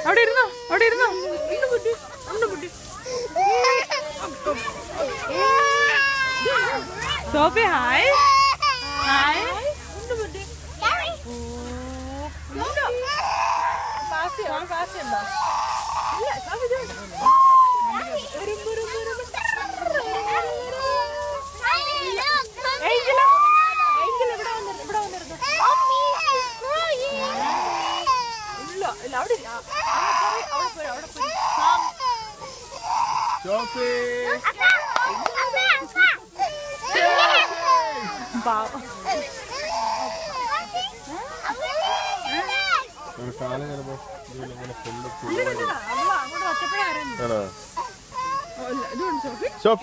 അവിടെ ഇരുന്നോ, അവിടെ ഇരുന്നോ. Sophie hi hi. കാലം ചിലപ്പോ അങ്ങോട്ട് ഒറ്റപ്പഴ ഷോപ്പ്